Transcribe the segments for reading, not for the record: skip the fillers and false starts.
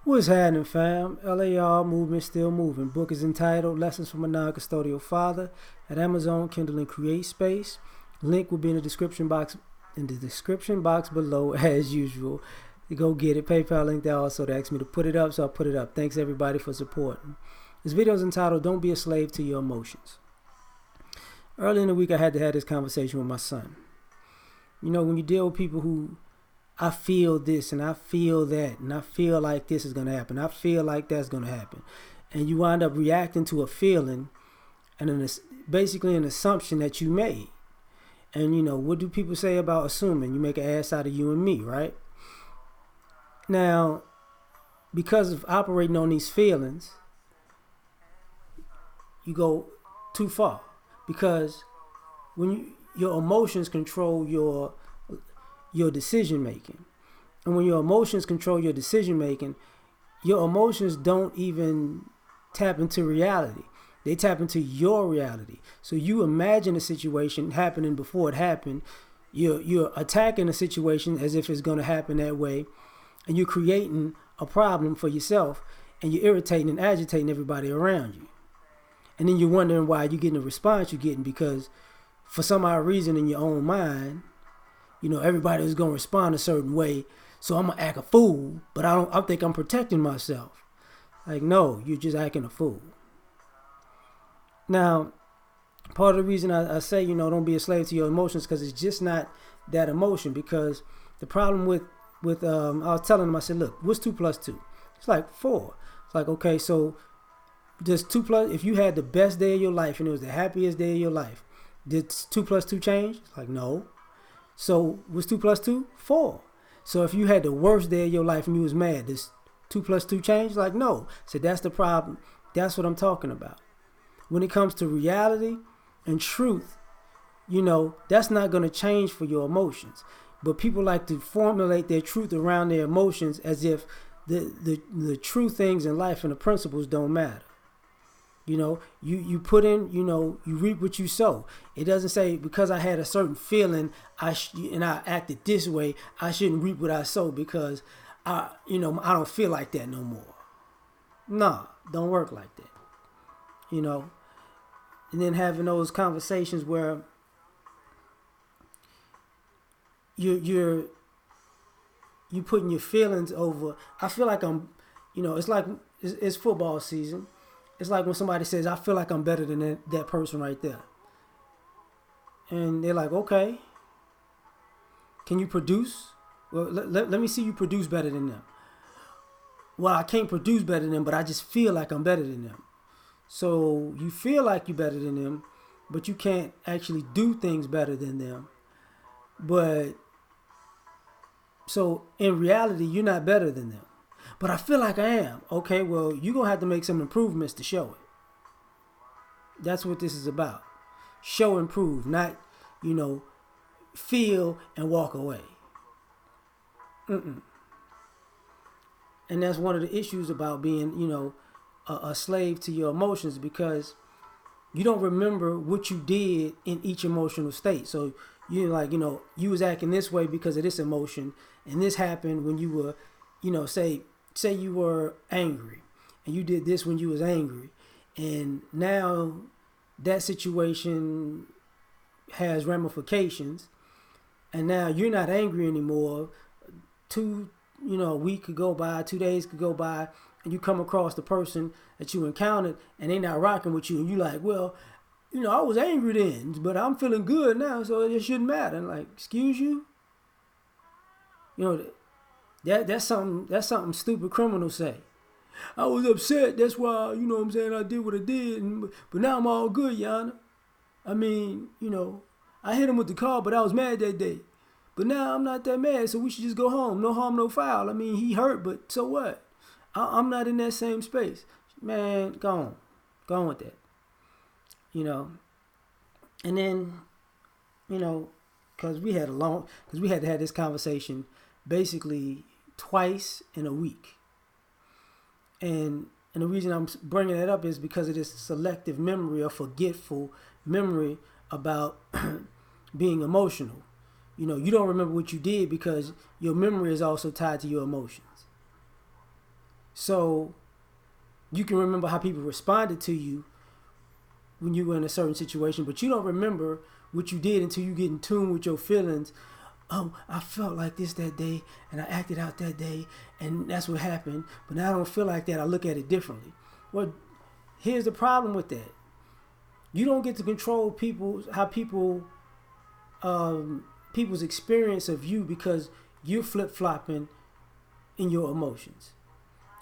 What's happening, fam? L.A.R. movement still moving. Book is entitled Lessons from a Non-Custodial Father at Amazon, Kindle, and Create Space. Link will be in the description box below as usual. You go get it. PayPal link there also. They asked me to put it up, so I put it up. Thanks everybody for supporting. This video is entitled Don't Be a Slave to Your Emotions. Early in the week I had to have this conversation with my son. You know, when you deal with people who I feel this and I feel that and I feel like this is going to happen, I feel like that's going to happen, and you wind up reacting to a feeling and basically an assumption that you made. And you know, what do people say about assuming? You make an ass out of you and me, right? Now, because of operating on these feelings, you go too far, because when your emotions control your decision making. And when your emotions control your decision making, your emotions don't even tap into reality. They tap into your reality. So you imagine a situation happening before it happened. You're attacking a situation as if it's going to happen that way, and you're creating a problem for yourself, and you're irritating and agitating everybody around you. And then you're wondering why you're getting the response you're getting, because for some odd reason in your own mind, you know, everybody is going to respond a certain way, so I'm going to act a fool, but I think I'm protecting myself. Like, no, you're just acting a fool. Now, part of the reason I say, you know, don't be a slave to your emotions, because it's just not that emotion. Because the problem with I was telling him, I said, look, what's 2 plus 2? It's like 4. It's like, okay, so does 2 plus, if you had the best day of your life and it was the happiest day of your life, did 2 plus 2 change? It's like, no. So what's 2 plus 2? 4. So if you had the worst day of your life and you was mad, does 2 plus 2 change? Like, no. So that's the problem. That's what I'm talking about. When it comes to reality and truth, you know, that's not going to change for your emotions. But people like to formulate their truth around their emotions as if the true things in life and the principles don't matter. You know, you put in, you know, you reap what you sow. It doesn't say because I had a certain feeling and I acted this way, I shouldn't reap what I sow because I don't feel like that no more. Nah, don't work like that. You know, and then having those conversations where you putting your feelings over. I feel like I'm, you know, it's like it's football season. It's like when somebody says, I feel like I'm better than that person right there. And they're like, okay, can you produce? Well, let me see you produce better than them. Well, I can't produce better than them, but I just feel like I'm better than them. So you feel like you're better than them, but you can't actually do things better than them. But so in reality, you're not better than them. But I feel like I am. Okay, well, you're going to have to make some improvements to show it. That's what this is about. Show and prove, not, you know, feel and walk away. And that's one of the issues about being, you know, a slave to your emotions, because you don't remember what you did in each emotional state. So you're like, you know, you was acting this way because of this emotion, and this happened when you were, you know, say you were angry, and you did this when you was angry, and now that situation has ramifications, and now you're not angry anymore. A week could go by, 2 days could go by, and you come across the person that you encountered, and they not rocking with you, and you like, well, you know, I was angry then, but I'm feeling good now, so it shouldn't matter. And like, excuse you? You know, that's something stupid criminals say. I was upset, that's why, you know what I'm saying, I did what I did, but now I'm all good, Your Honor. I mean, you know, I hit him with the car, but I was mad that day. But now I'm not that mad, so we should just go home. No harm, no foul. I mean, he hurt, but so what? I'm not in that same space. Man, go on with that. You know, and then, you know, because we had to have this conversation basically twice in a week. And the reason I'm bringing that up is because of this selective memory or forgetful memory about being emotional. You know, you don't remember what you did because your memory is also tied to your emotions. So you can remember how people responded to you when you were in a certain situation, but you don't remember what you did until you get in tune with your feelings. Oh, I felt like this that day, and I acted out that day, and that's what happened. But now I don't feel like that. I look at it differently. Well, here's the problem with that. You don't get to control people's experience of you because you're flip flopping in your emotions.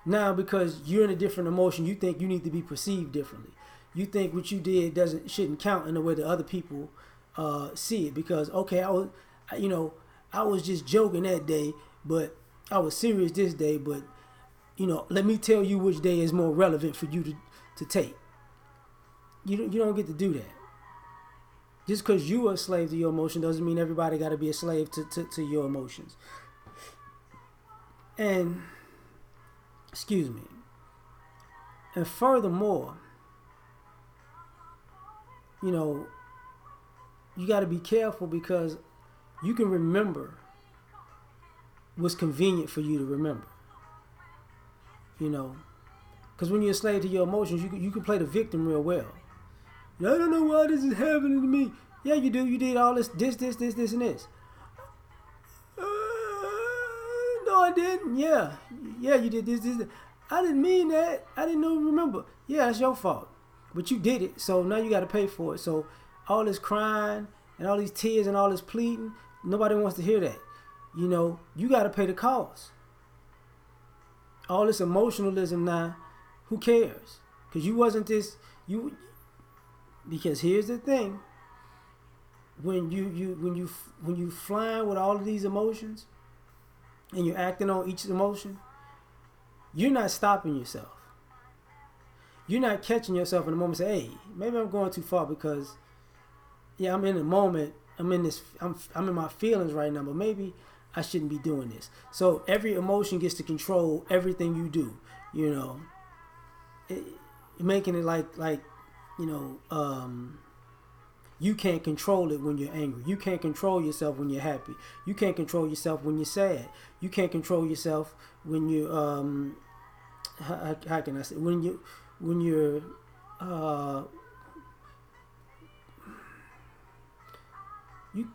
Now, because you're in a different emotion, you think you need to be perceived differently. You think what you did shouldn't count in the way that other people see it. Because okay, I was just joking that day, but I was serious this day. But let me tell you which day is more relevant for you to take. You don't get to do that. Just because you are a slave to your emotion doesn't mean everybody got to be a slave to your emotions. And, excuse me. And furthermore, you got to be careful because you can remember what's convenient for you to remember. Because when you're a slave to your emotions, you can play the victim real well. I don't know why this is happening to me. Yeah, you do. You did all this, and this. No, I didn't. Yeah, you did this. I didn't mean that. I didn't even remember. Yeah, that's your fault. But you did it, so now you got to pay for it. So all this crying and all these tears and all this pleading, nobody wants to hear that. You got to pay the cost. All this emotionalism now, who cares? Because you wasn't this. Because here's the thing: when you flying with all of these emotions, and you're acting on each emotion, you're not stopping yourself. You're not catching yourself in the moment. Say, hey, maybe I'm going too far because, yeah, I'm in the moment. I'm in my feelings right now, but maybe I shouldn't be doing this. So every emotion gets to control everything you do. Making it like you can't control it when you're angry. You can't control yourself when you're happy. You can't control yourself when you're sad. You can't control yourself when you how can I say when you're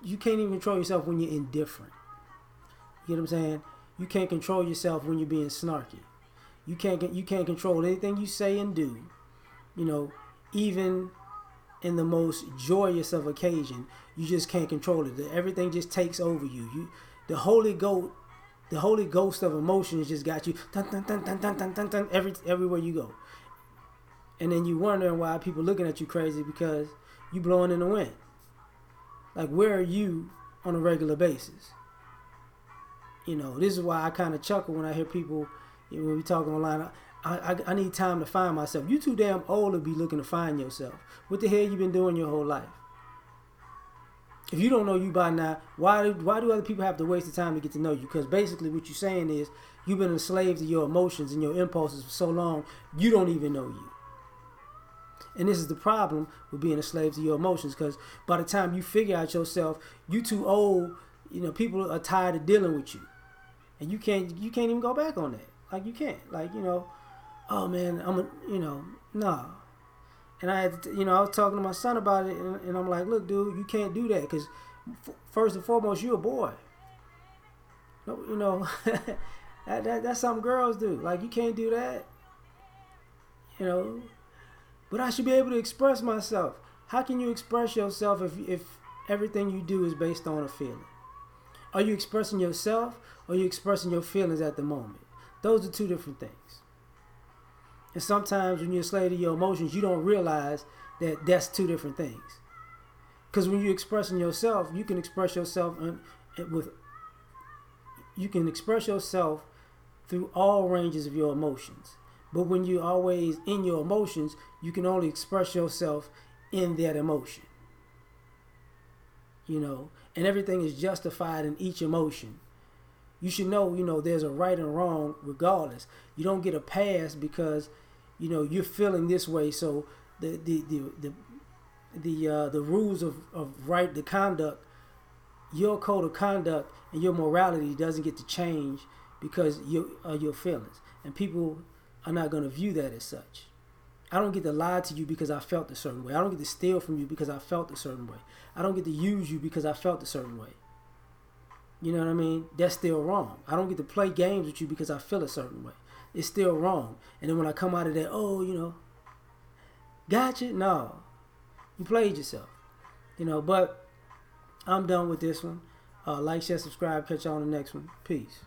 you can't even control yourself when you're indifferent. You get what I'm saying? You can't control yourself when you're being snarky. You can't control anything you say and do. Even in the most joyous of occasion, you just can't control it. Everything just takes over you. The Holy Ghost of emotions just got you dun, dun, dun, dun, dun, dun, dun, dun, everywhere you go. And then you wondering why people looking at you crazy because you blowing in the wind. Like, where are you on a regular basis? This is why I kind of chuckle when I hear people when we talk online. I need time to find myself. You too damn old to be looking to find yourself. What the hell you been doing your whole life? If you don't know you by now, why do other people have to waste the time to get to know you? Because basically what you're saying is you've been a slave to your emotions and your impulses for so long, you don't even know you. And this is the problem with being a slave to your emotions, because by the time you figure out yourself, you too old. People are tired of dealing with you, and you can't even go back on that. Like, you can't. Like, oh man, nah. And I had to, I was talking to my son about it, and I'm like, look, dude, you can't do that because first and foremost, you're a boy. That's something girls do. Like, you can't do that. But I should be able to express myself. How can you express yourself if everything you do is based on a feeling? Are you expressing yourself or are you expressing your feelings at the moment? Those are two different things. And sometimes when you're a slave to your emotions, you don't realize that that's two different things. Because when you're expressing yourself, you can express yourself through all ranges of your emotions. But when you're always in your emotions, you can only express yourself in that emotion. And everything is justified in each emotion. You should know, there's a right and wrong regardless. You don't get a pass because, you're feeling this way. So the rules of right, the conduct, your code of conduct and your morality doesn't get to change because your feelings, and people are not going to view that as such. I don't get to lie to you because I felt a certain way. I don't get to steal from you because I felt a certain way. I don't get to use you because I felt a certain way. You know what I mean? That's still wrong. I don't get to play games with you because I feel a certain way. It's still wrong. And then when I come out of that, oh, gotcha. No, you played yourself. But I'm done with this one. Like, share, subscribe. Catch y'all on the next one. Peace.